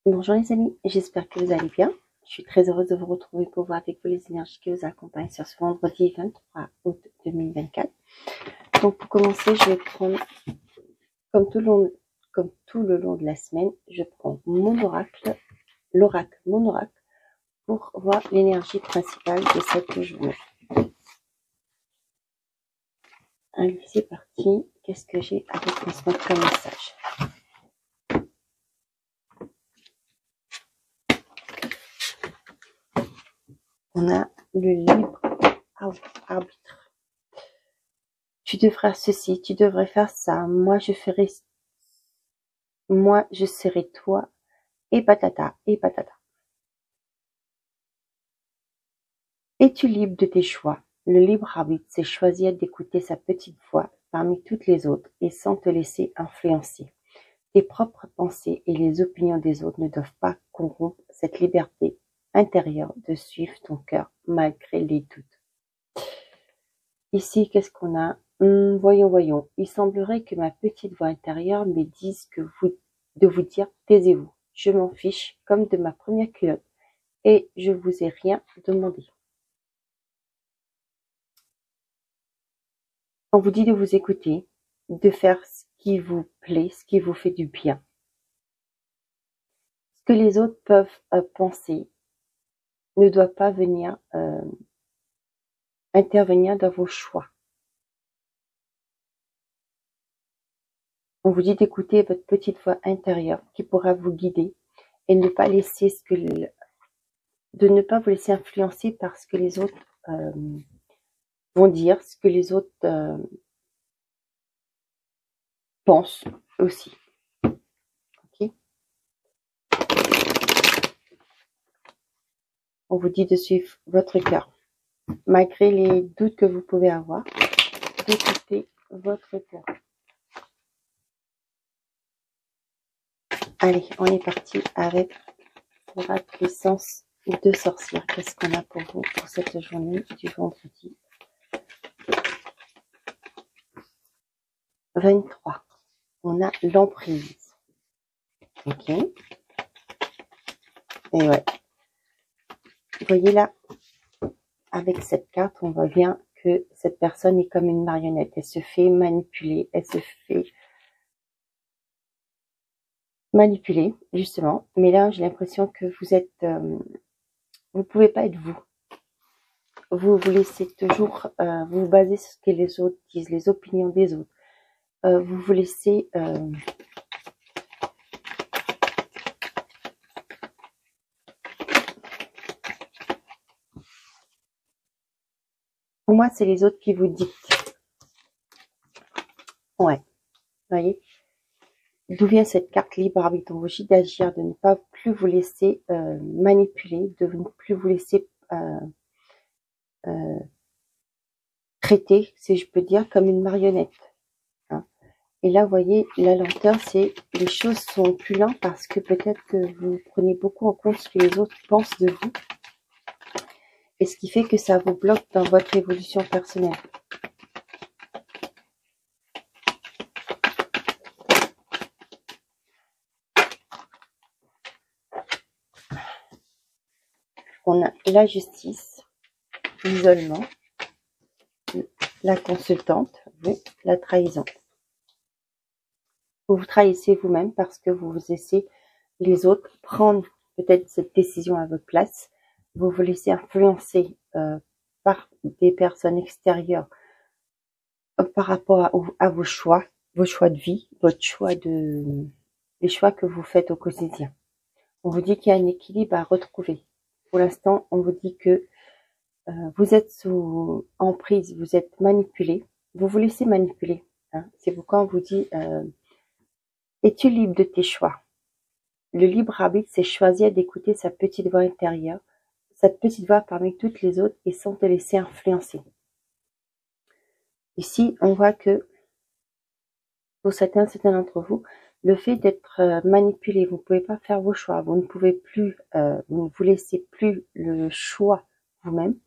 Bonjour les amis, j'espère que vous allez bien. Je suis très heureuse de vous retrouver pour voir avec vous les énergies qui vous accompagnent sur ce vendredi 23 août 2024. Donc pour commencer, je vais prendre, comme tout le long de la semaine, je prends mon oracle, mon oracle, pour voir l'énergie principale de cette journée. Allez, c'est parti. Qu'est-ce que j'ai à vous transmettre comme message? On a le libre arbitre. Tu devras ceci, tu devrais faire ça, moi je serai toi, et patata, et patata. Es-tu libre de tes choix? Le libre arbitre, c'est choisir d'écouter sa petite voix parmi toutes les autres et sans te laisser influencer. Tes propres pensées et les opinions des autres ne doivent pas corrompre cette liberté intérieure de suivre ton cœur malgré les doutes. Ici, qu'est-ce qu'on a? Voyons. Il semblerait que ma petite voix intérieure me dise de vous dire taisez-vous. Je m'en fiche comme de ma première culotte et je vous ai rien demandé. On vous dit de vous écouter, de faire ce qui vous plaît, ce qui vous fait du bien. Ce que les autres peuvent penser ne doit pas venir intervenir dans vos choix. On vous dit d'écouter votre petite voix intérieure qui pourra vous guider et ne pas laisser de ne pas vous laisser influencer par ce que les autres vont dire, ce que les autres pensent aussi. Okay. On vous dit de suivre votre cœur. Malgré les doutes que vous pouvez avoir, d'écouter votre cœur. Allez, on est parti avec la puissance de sorcière. Qu'est-ce qu'on a pour vous pour cette journée du vendredi 23? On a l'emprise. Ok. Et ouais. Vous voyez là, avec cette carte, on voit bien que cette personne est comme une marionnette. Elle se fait manipuler. Elle se fait manipuler, justement. Mais là, j'ai l'impression que vous êtes... vous pouvez pas être vous. Vous vous laissez toujours... vous vous basez sur ce que les autres disent, les opinions des autres. Vous vous laissez... Pour moi, c'est les autres qui vous dictent. Ouais. Vous voyez? D'où vient cette carte libre arbitre? On vous dit d'agir, de ne pas plus vous laisser manipuler, de ne plus vous laisser traiter, si je peux dire, comme une marionnette. Hein. Et là, vous voyez, la lenteur, c'est les choses sont plus lentes parce que peut-être que vous prenez beaucoup en compte ce que les autres pensent de vous. Et ce qui fait que ça vous bloque dans votre évolution personnelle. On a la justice, l'isolement, la consultante, la trahison. Vous vous trahissez vous-même parce que vous laissez les autres prendre peut-être cette décision à votre place. Vous vous laissez influencer par des personnes extérieures par rapport à vos choix de vie, les choix que vous faites au quotidien. On vous dit qu'il y a un équilibre à retrouver. Pour l'instant, on vous dit que vous êtes sous emprise, vous êtes manipulé, vous vous laissez manipuler. Hein. C'est pourquoi on vous dit es-tu libre de tes choix? Le libre arbitre, c'est choisir d'écouter sa petite voix intérieure, cette petite voix parmi toutes les autres et sans te laisser influencer. Ici, on voit que pour certains d'entre vous, le fait d'être manipulé, vous ne pouvez pas faire vos choix, vous ne pouvez plus, vous ne vous laissez plus le choix vous-même.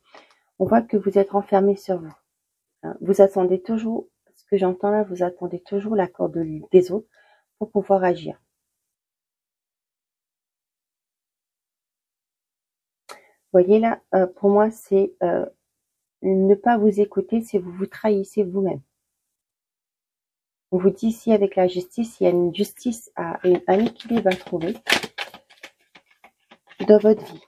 On voit que vous êtes renfermé sur vous. Hein. Vous attendez toujours, ce que j'entends là, vous attendez toujours l'accord des autres pour pouvoir agir. voyez là, pour moi, c'est ne pas vous écouter, c'est vous trahissez vous-même. On vous dit ici avec la justice, il y a une justice, un équilibre à trouver dans votre vie.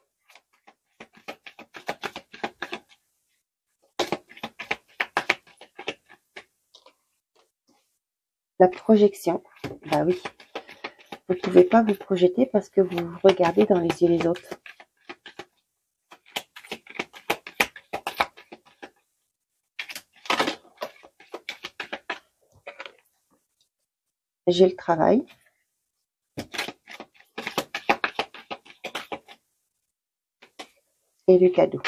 La projection, bah oui, vous ne pouvez pas vous projeter parce que vous vous regardez dans les yeux des autres. J'ai le travail. Et le cadeau.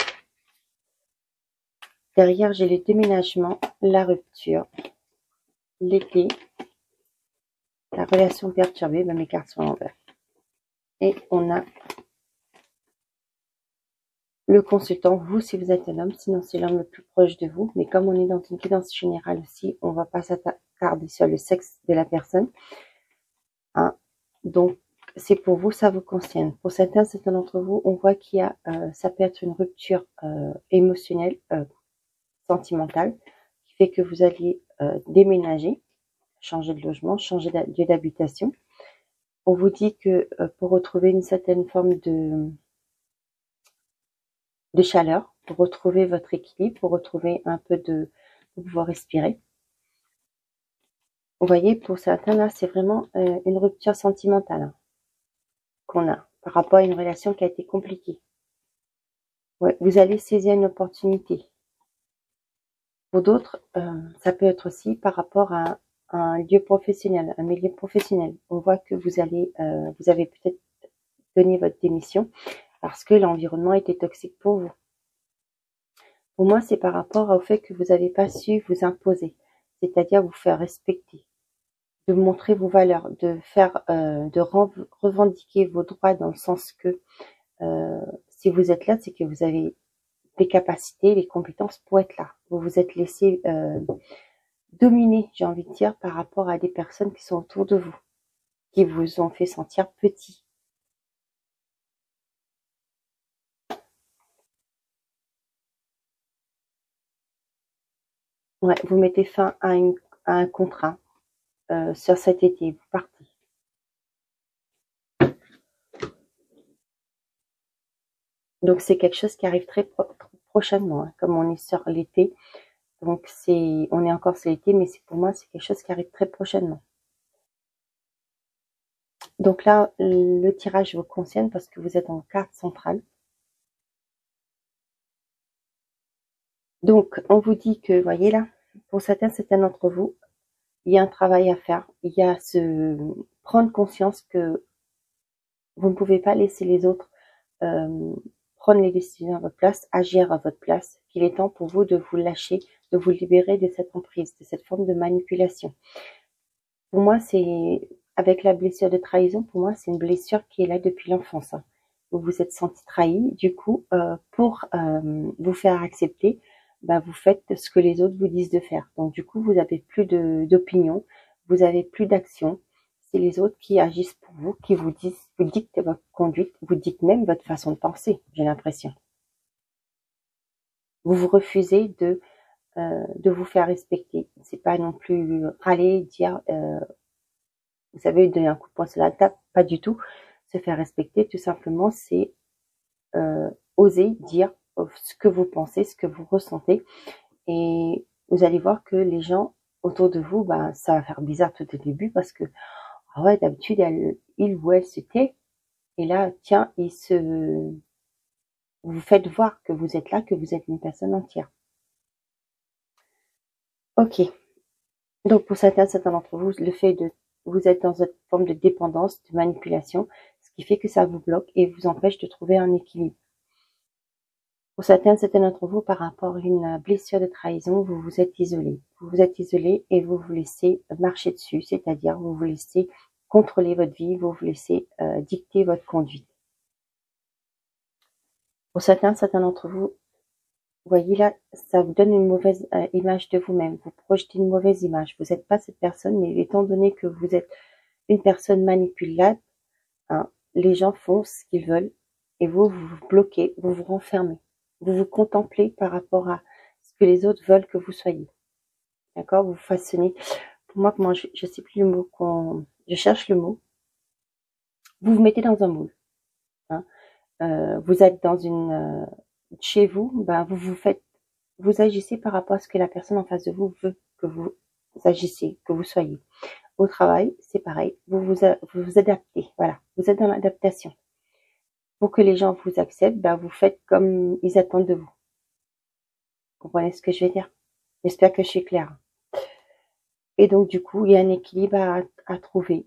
Derrière, j'ai le déménagement, la rupture, l'été, la relation perturbée, ben mes cartes sont à l'envers. Et on a le consultant, vous si vous êtes un homme, sinon c'est l'homme le plus proche de vous. Mais comme on est dans une guidance générale aussi, on ne va pas s'attarder sur le sexe de la personne. Hein. Donc, c'est pour vous, ça vous concerne. Pour certains d'entre vous, on voit qu'il y a, ça peut être une rupture émotionnelle, sentimentale, qui fait que vous alliez déménager, changer de logement, changer de lieu d'habitation. On vous dit que pour retrouver une certaine forme de chaleur, pour retrouver votre équilibre, pour retrouver un peu pour pouvoir respirer. Vous voyez, pour certains là, c'est vraiment une rupture sentimentale hein, qu'on a par rapport à une relation qui a été compliquée. Ouais, vous allez saisir une opportunité. Pour d'autres, ça peut être aussi par rapport à un lieu professionnel, un milieu professionnel. On voit que vous avez peut-être donné votre démission parce que l'environnement était toxique pour vous. Pour moi, c'est par rapport au fait que vous n'avez pas su vous imposer, c'est-à-dire vous faire respecter, de montrer vos valeurs, de revendiquer vos droits dans le sens que si vous êtes là, c'est que vous avez les capacités, les compétences pour être là. Vous vous êtes laissé dominer, j'ai envie de dire, par rapport à des personnes qui sont autour de vous, qui vous ont fait sentir petit. Ouais, vous mettez fin à un contrat sur cet été, vous partez. Donc c'est quelque chose qui arrive très prochainement, hein, comme on est sur l'été. Donc on est encore sur l'été, mais pour moi c'est quelque chose qui arrive très prochainement. Donc là, le tirage vous concerne parce que vous êtes en carte centrale. Donc on vous dit que, voyez là, pour certains d'entre vous, il y a un travail à faire. Il y a prendre conscience que vous ne pouvez pas laisser les autres prendre les décisions à votre place, agir à votre place, qu'il est temps pour vous de vous lâcher, de vous libérer de cette emprise, de cette forme de manipulation. Pour moi, c'est avec la blessure de trahison, pour moi, c'est une blessure qui est là depuis l'enfance. Hein. Vous vous êtes senti trahi, du coup, pour vous faire accepter, bah, vous faites ce que les autres vous disent de faire. Donc, du coup, vous avez plus d'opinion, vous avez plus d'action. C'est les autres qui agissent pour vous, qui vous dictent votre conduite, vous dictent même votre façon de penser, j'ai l'impression. Vous vous refusez de vous faire respecter. C'est pas non plus râler, dire, vous savez, donner un coup de poing sur la table, pas du tout. Se faire respecter, tout simplement, c'est oser dire ce que vous pensez, ce que vous ressentez. Et vous allez voir que les gens autour de vous, bah, ça va faire bizarre tout au début parce que, ah ouais, d'habitude, il ou elle se tait. Et là, tiens, vous faites voir que vous êtes là, que vous êtes une personne entière. Ok. Donc, pour certains d'entre vous, le fait de vous êtes dans une forme de dépendance, de manipulation, ce qui fait que ça vous bloque et vous empêche de trouver un équilibre. Pour certains d'entre vous, par rapport à une blessure de trahison, vous vous êtes isolé. Vous vous êtes isolé et vous vous laissez marcher dessus, c'est-à-dire vous vous laissez contrôler votre vie, vous vous laissez dicter votre conduite. Pour certains d'entre vous, voyez là, ça vous donne une mauvaise image de vous-même. Vous projetez une mauvaise image. Vous n'êtes pas cette personne, mais étant donné que vous êtes une personne manipulable, hein, les gens font ce qu'ils veulent Et vous, vous vous bloquez, vous vous renfermez. Vous vous contemplez par rapport à ce que les autres veulent que vous soyez. D'accord? Vous façonnez. Pour moi, comment je sais plus le mot je cherche le mot. Vous vous mettez dans un moule. Hein. Vous êtes dans chez vous, ben vous agissez par rapport à ce que la personne en face de vous veut que vous agissiez, que vous soyez. Au travail, c'est pareil. Vous vous adaptez. Voilà. Vous êtes dans l'adaptation. Pour que les gens vous acceptent, ben vous faites comme ils attendent de vous. Vous comprenez ce que je veux dire? J'espère que je suis claire. Et donc, du coup, il y a un équilibre à trouver.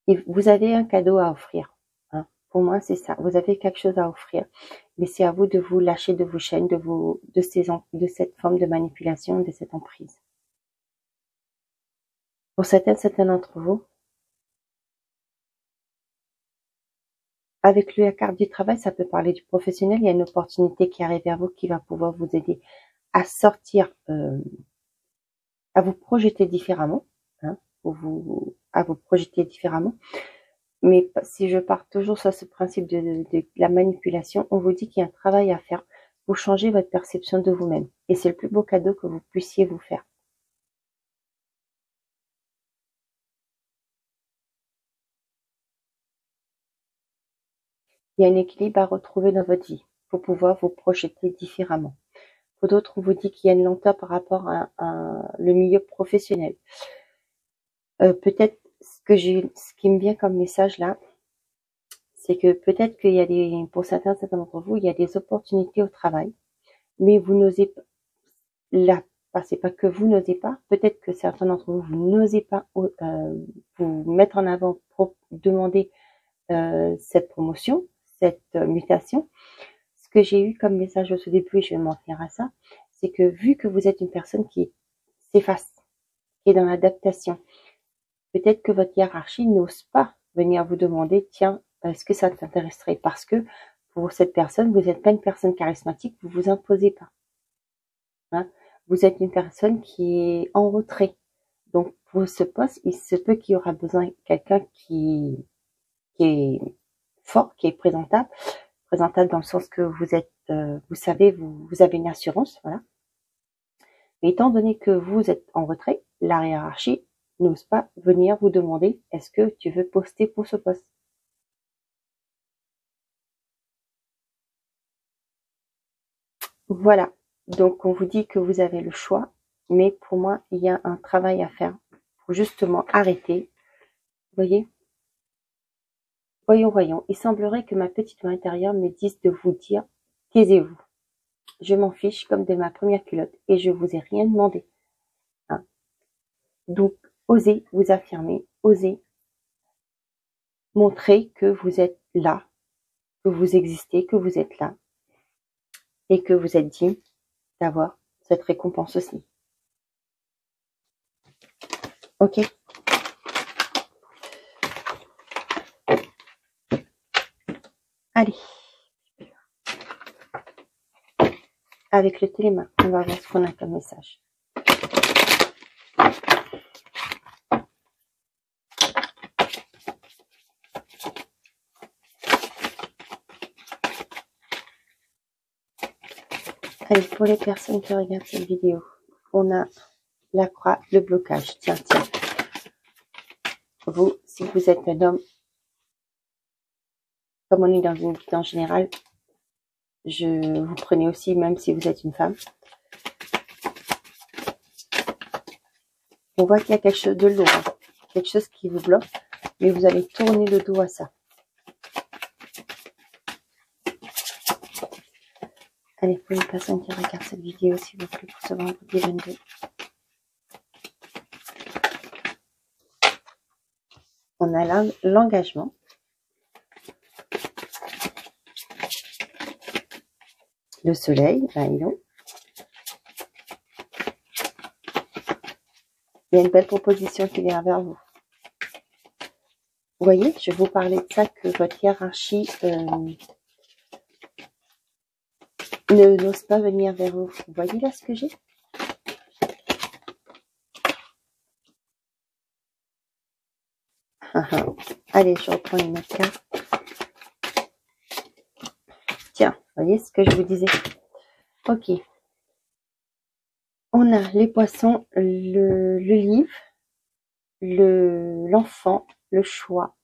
Et vous avez un cadeau à offrir. Hein. Pour moi, c'est ça. Vous avez quelque chose à offrir. Mais c'est à vous de vous lâcher de vos chaînes, de cette forme de manipulation, de cette emprise. Pour certains d'entre vous, avec la carte du travail, ça peut parler du professionnel. Il y a une opportunité qui arrive vers vous qui va pouvoir vous aider à sortir, à vous projeter différemment, hein, à vous projeter différemment. Mais si je pars toujours sur ce principe de la manipulation, on vous dit qu'il y a un travail à faire pour changer votre perception de vous-même. Et c'est le plus beau cadeau que vous puissiez vous faire. Il y a un équilibre à retrouver dans votre vie pour pouvoir vous projeter différemment. Pour d'autres, on vous dit qu'il y a une lenteur par rapport à le milieu professionnel. Peut-être ce qui me vient comme message là, c'est que peut-être qu'il y a pour certains d'entre vous, il y a des opportunités au travail, mais vous n'osez pas, c'est pas que vous n'osez pas, peut-être que certains d'entre vous, vous n'osez pas vous mettre en avant pour demander cette promotion, cette mutation. Ce que j'ai eu comme message au tout début, et je vais m'en tenir à ça, c'est que vu que vous êtes une personne qui s'efface, qui est dans l'adaptation, peut-être que votre hiérarchie n'ose pas venir vous demander, tiens, est-ce que ça t'intéresserait? Parce que pour cette personne, vous n'êtes pas une personne charismatique, vous vous imposez pas. Hein? Vous êtes une personne qui est en retrait. Donc, pour ce poste, il se peut qu'il y aura besoin de quelqu'un qui est fort, qui est présentable dans le sens que vous êtes, vous savez, vous avez une assurance, voilà. Mais étant donné que vous êtes en retrait, la hiérarchie n'ose pas venir vous demander est-ce que tu veux poster pour ce poste. Voilà. Donc on vous dit que vous avez le choix, mais pour moi il y a un travail à faire pour justement arrêter. Vous voyez? Voyons. Il semblerait que ma petite voix intérieure me dise de vous dire taisez-vous. Je m'en fiche comme de ma première culotte et je vous ai rien demandé. Hein. Donc osez vous affirmer, osez montrer que vous êtes là, que vous existez, que vous êtes là et que vous êtes digne d'avoir cette récompense aussi. Ok? Allez. Avec le télémain, on va voir ce qu'on a comme message. Allez, pour les personnes qui regardent cette vidéo, on a la croix, le blocage. Tiens. Vous, si vous êtes un homme, comme on est dans une guidance générale, vous prenez aussi, même si vous êtes une femme. On voit qu'il y a quelque chose de lourd, hein, quelque chose qui vous bloque, mais vous allez tourner le dos à ça. Allez, pour les personnes qui regardent cette vidéo, s'il vous plaît, pour ce vendredi 22. On a l'engagement. Le soleil, là, il y a une belle proposition qui vient vers vous. Vous voyez, je vais vous parler de ça, que votre hiérarchie n'ose pas venir vers vous. Vous voyez là ce que j'ai? Allez, je reprends une autre carte. voyez ce que je vous disais? Ok. On a les poissons, le livre, l'enfant, le choix,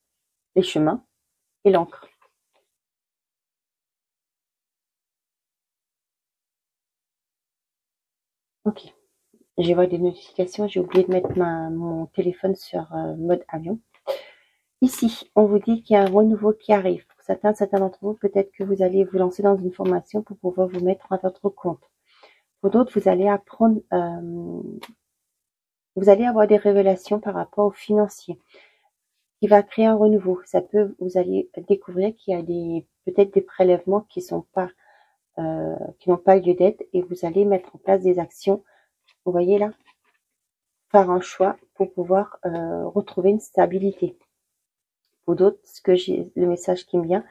les chemins et l'encre. Ok. Je vois des notifications, j'ai oublié de mettre mon téléphone sur mode avion. Ici, on vous dit qu'il y a un renouveau qui arrive. Pour certains d'entre vous, peut-être que vous allez vous lancer dans une formation pour pouvoir vous mettre à votre compte. Pour d'autres, vous allez apprendre, vous allez avoir des révélations par rapport au financier qui va créer un renouveau. Ça peut, vous allez découvrir qu'il y a peut-être des prélèvements qui n'ont pas lieu d'être et vous allez mettre en place des actions. Vous voyez là, faire un choix pour pouvoir retrouver une stabilité. Pour d'autres, le message qui me vient,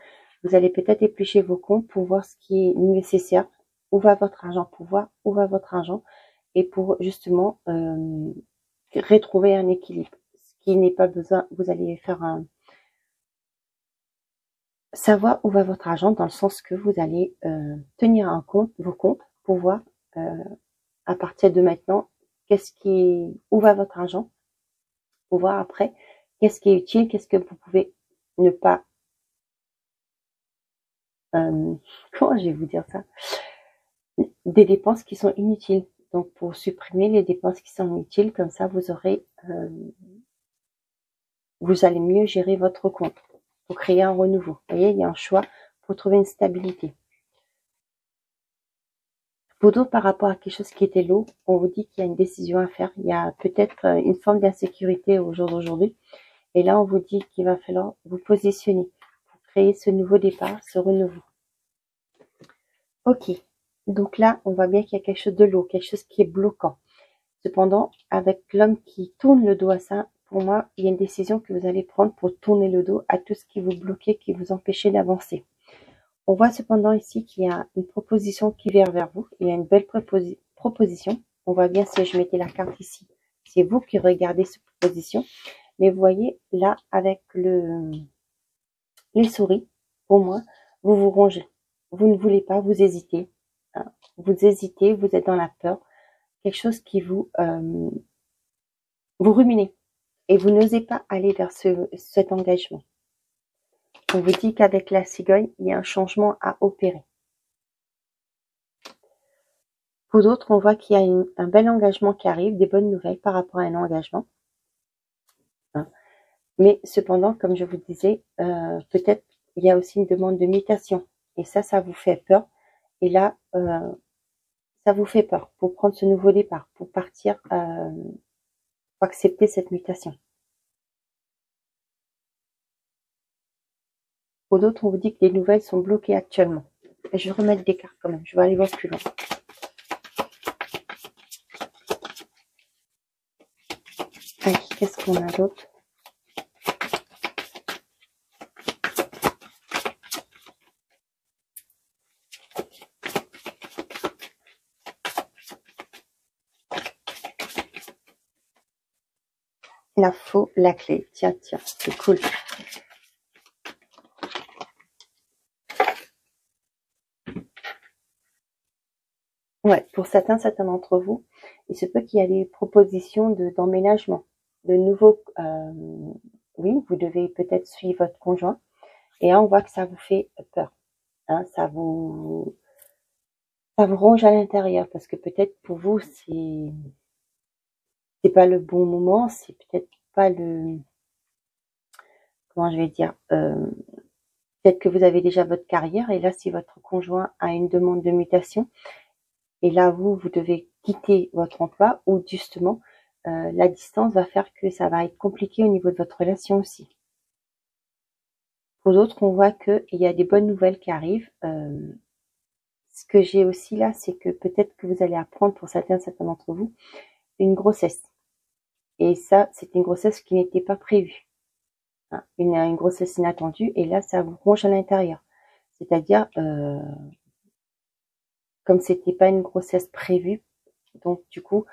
vous allez peut-être éplucher vos comptes pour voir ce qui est nécessaire, où va votre argent, pour voir où va votre argent et pour justement retrouver un équilibre. Ce qui n'est pas besoin, vous allez faire savoir où va votre argent dans le sens que vous allez tenir un compte, vos comptes, pour voir à partir de maintenant où va votre argent, pour voir après qu'est-ce qui est utile, qu'est-ce que vous pouvez ne pas comment je vais vous dire ça, des dépenses qui sont inutiles. Donc pour supprimer les dépenses qui sont inutiles, comme ça vous allez mieux gérer votre compte pour créer un renouveau. Vous voyez, il y a un choix pour trouver une stabilité. Pour d'autres, par rapport à quelque chose qui était lourd, on vous dit qu'il y a une décision à faire. Il y a peut-être une forme d'insécurité au jour d'aujourd'hui. Et là, on vous dit qu'il va falloir vous positionner pour créer ce nouveau départ, ce renouveau. Ok. Donc là, on voit bien qu'il y a quelque chose de lourd, quelque chose qui est bloquant. Cependant, avec l'homme qui tourne le dos à ça, pour moi, il y a une décision que vous allez prendre pour tourner le dos à tout ce qui vous bloquait, qui vous empêchait d'avancer. On voit cependant ici qu'il y a une proposition qui vient vers vous. Il y a une belle proposition. On voit bien si je mettais la carte ici. C'est vous qui regardez cette proposition. Mais vous voyez, là, avec les souris, pour moi, vous vous rongez. Vous ne voulez pas, vous hésitez. Hein. Vous hésitez, vous êtes dans la peur. Quelque chose qui vous ruminez. Et vous n'osez pas aller vers cet engagement. On vous dit qu'avec la cigogne, il y a un changement à opérer. Pour d'autres, on voit qu'il y a un bel engagement qui arrive, des bonnes nouvelles par rapport à un engagement. Hein. Mais cependant, comme je vous disais, peut-être il y a aussi une demande de mutation. Et ça vous fait peur. Et là, ça vous fait peur pour prendre ce nouveau départ, pour partir, pour accepter cette mutation. Pour d'autres, on vous dit que les nouvelles sont bloquées actuellement. Et je vais remettre des cartes quand même, je vais aller voir plus loin. Allez, qu'est-ce qu'on a d'autre? L'info, la clé. Tiens, c'est cool. Ouais, pour certains d'entre vous, il se peut qu'il y ait des propositions d'emménagement, de nouveaux. Oui, vous devez peut-être suivre votre conjoint. Et là, on voit que ça vous fait peur. Hein, ça vous ronge à l'intérieur parce que peut-être pour vous, c'est pas le bon moment, c'est peut-être pas comment je vais dire, peut-être que vous avez déjà votre carrière et là, si votre conjoint a une demande de mutation, et là, vous devez quitter votre emploi ou justement, la distance va faire que ça va être compliqué au niveau de votre relation aussi. Pour d'autres, on voit qu'il y a des bonnes nouvelles qui arrivent. Ce que j'ai aussi là, c'est que peut-être que vous allez apprendre pour certains d'entre vous, une grossesse. Et ça, c'est une grossesse qui n'était pas prévue. Hein, une grossesse inattendue et là, ça vous ronge à l'intérieur. C'est-à-dire, comme c'était pas une grossesse prévue, donc du coup,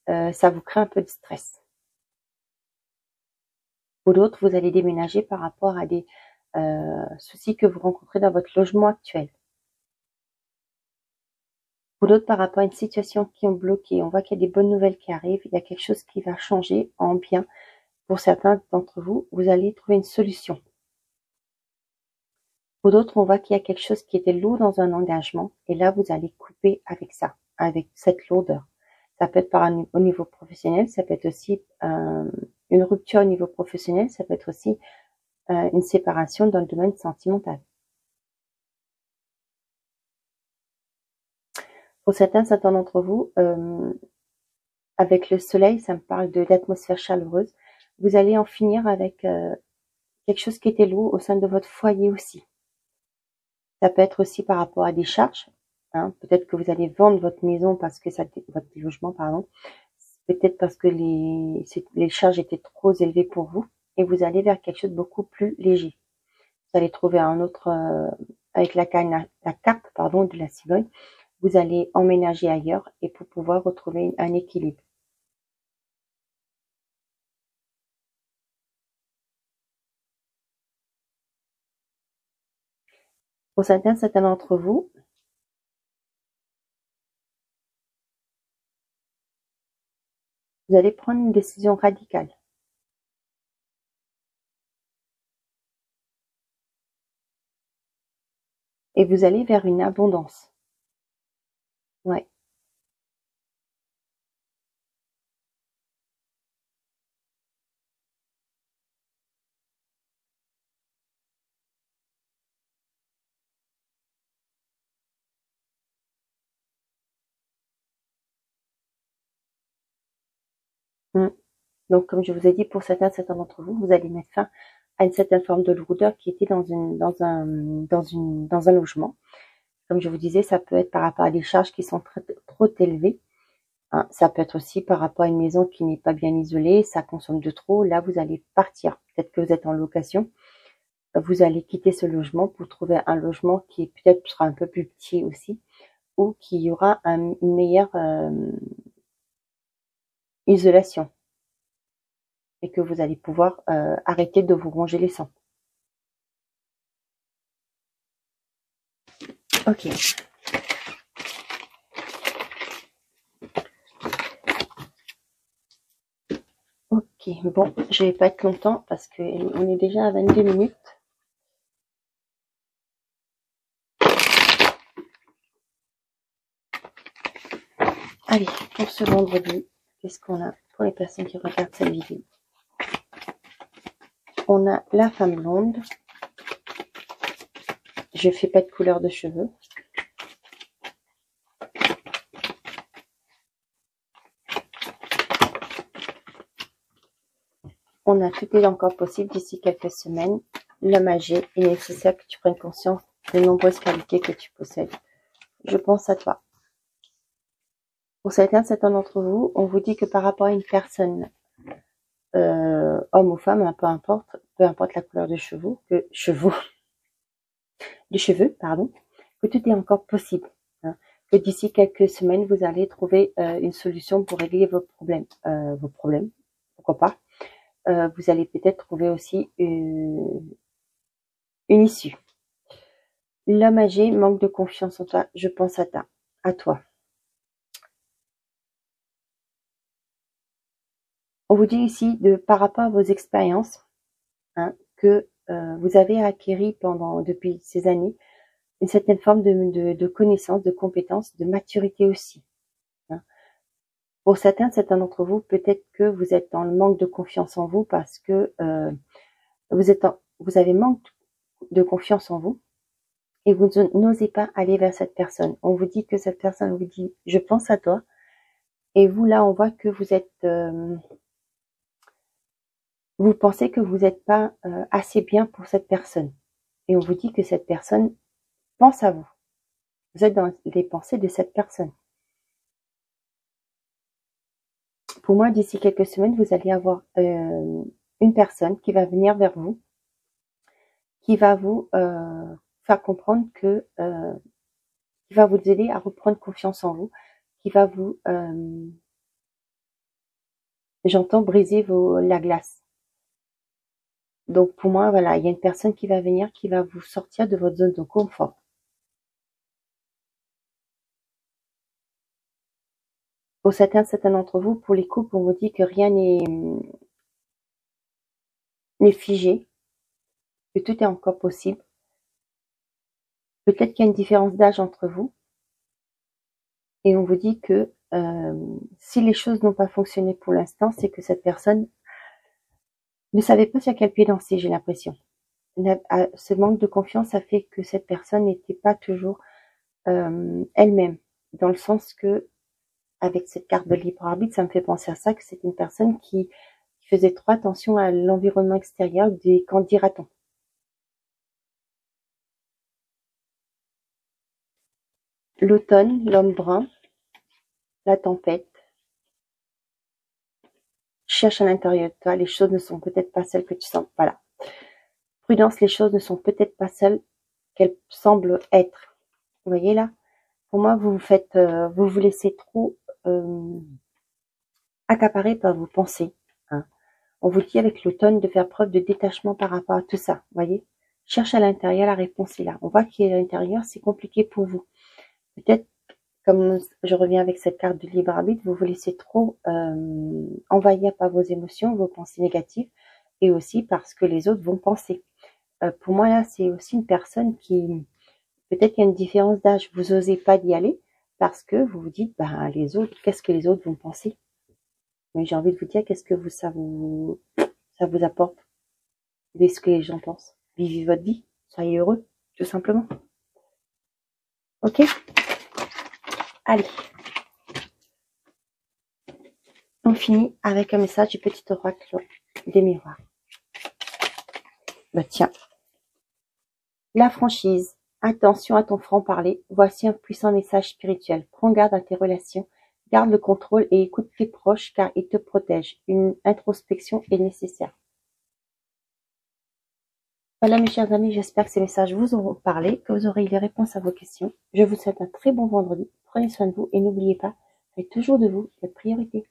ça vous crée un peu de stress. Pour d'autres, vous allez déménager par rapport à des soucis que vous rencontrez dans votre logement actuel. Pour d'autres, par rapport à une situation qui ont bloqué, on voit qu'il y a des bonnes nouvelles qui arrivent, il y a quelque chose qui va changer en bien. Pour certains d'entre vous, vous allez trouver une solution. Pour d'autres, on voit qu'il y a quelque chose qui était lourd dans un engagement, et là, vous allez couper avec ça, avec cette lourdeur. Ça peut être au niveau professionnel, ça peut être aussi une rupture au niveau professionnel, ça peut être aussi une séparation dans le domaine sentimental. Pour certains d'entre vous, avec le soleil, ça me parle d'atmosphère chaleureuse. Vous allez en finir avec quelque chose qui était lourd au sein de votre foyer aussi. Ça peut être aussi par rapport à des charges. Hein. Peut-être que vous allez vendre votre maison parce que votre logement, pardon. Peut-être parce que les charges étaient trop élevées pour vous et vous allez vers quelque chose de beaucoup plus léger. Vous allez trouver un autre, avec la carte, pardon, de la cigogne, vous allez emménager ailleurs et pour pouvoir retrouver un équilibre. Pour certains d'entre vous, vous allez prendre une décision radicale. Et vous allez vers une abondance. Ouais. Mm. Donc, comme je vous ai dit, pour certains d'entre vous, vous allez mettre fin à une certaine forme de lourdeur qui était dans un logement. Comme je vous disais, ça peut être par rapport à des charges qui sont trop élevées. Hein. Ça peut être aussi par rapport à une maison qui n'est pas bien isolée, ça consomme de trop. Là, vous allez partir. Peut-être que vous êtes en location. Vous allez quitter ce logement pour trouver un logement qui peut-être sera un peu plus petit aussi, ou qui aura une meilleure isolation. Et que vous allez pouvoir arrêter de vous ronger les sangs. Ok. Ok, bon, je vais pas être longtemps parce qu'on est déjà à 22 minutes. Allez, pour ce vendredi, qu'est-ce qu'on a pour les personnes qui regardent cette vidéo? On a la femme blonde. Je fais pas de couleur de cheveux. On a tout est encore possible d'ici quelques semaines. L'homme âgé, il est nécessaire que tu prennes conscience des nombreuses qualités que tu possèdes. Je pense à toi. Pour certains d'entre vous, on vous dit que par rapport à une personne, homme ou femme, peu importe la couleur de cheveux, que tout est encore possible. Hein, que d'ici quelques semaines, vous allez trouver une solution pour régler vos problèmes, pourquoi pas. Vous allez peut-être trouver aussi une issue. L'homme âgé manque de confiance en toi. Je pense à toi. On vous dit ici, par rapport à vos expériences, hein, que vous avez acquis depuis ces années une certaine forme de connaissance, de compétence, de maturité aussi. Hein. Pour certains d'entre vous, peut-être que vous êtes dans le manque de confiance en vous parce que vous avez manque de confiance en vous et vous n'osez pas aller vers cette personne. On vous dit que cette personne vous dit « je pense à toi » et vous là, on voit que vous êtes... vous pensez que vous n'êtes pas assez bien pour cette personne. Et on vous dit que cette personne pense à vous. Vous êtes dans les pensées de cette personne. Pour moi, d'ici quelques semaines, vous allez avoir une personne qui va venir vers vous, qui va vous faire comprendre qui va vous aider à reprendre confiance en vous, qui va vous, j'entends briser la glace. Donc pour moi, voilà, il y a une personne qui va venir, qui va vous sortir de votre zone de confort. pour certains d'entre vous, pour les couples, on vous dit que rien n'est figé, que tout est encore possible. Peut-être qu'il y a une différence d'âge entre vous. Et on vous dit que si les choses n'ont pas fonctionné pour l'instant, c'est que cette personne ne savait pas sur quel pied danser, j'ai l'impression. Ce manque de confiance a fait que cette personne n'était pas toujours elle-même, dans le sens que, avec cette carte de libre arbitre, ça me fait penser à ça, que c'est une personne qui faisait trop attention à l'environnement extérieur, des qu'en dira-t-on. L'automne, l'homme brun, la tempête. Cherche à l'intérieur de toi, les choses ne sont peut-être pas celles que tu sens. Voilà. Prudence, les choses ne sont peut-être pas celles qu'elles semblent être. Vous voyez là? Pour moi, vous vous laissez trop accaparer par vos pensées. Hein. On vous dit avec l'automne de faire preuve de détachement par rapport à tout ça. Vous voyez? Cherche à l'intérieur, la réponse est là. On voit qu'à l'intérieur, c'est compliqué pour vous. Peut-être, comme je reviens avec cette carte de libre arbitre, vous vous laissez trop envahir par vos émotions, vos pensées négatives, et aussi parce que les autres vont penser. Pour moi, là, c'est aussi une personne qui, peut-être qu'il y a une différence d'âge, vous n'osez pas d'y aller, parce que vous vous dites, bah, les autres, qu'est-ce que les autres vont penser? Mais j'ai envie de vous dire, qu'est-ce que ça vous apporte? Dès ce que les gens pensent. Vivez votre vie, soyez heureux, tout simplement. Ok? Allez. On finit avec un message du petit oracle des miroirs. Bah tiens. La franchise. Attention à ton franc-parler. Voici un puissant message spirituel. Prends garde à tes relations. Garde le contrôle et écoute tes proches car ils te protègent. Une introspection est nécessaire. Voilà mes chers amis, j'espère que ces messages vous auront parlé, que vous aurez eu les réponses à vos questions. Je vous souhaite un très bon vendredi. Prenez soin de vous et n'oubliez pas, faites toujours de vous votre priorité.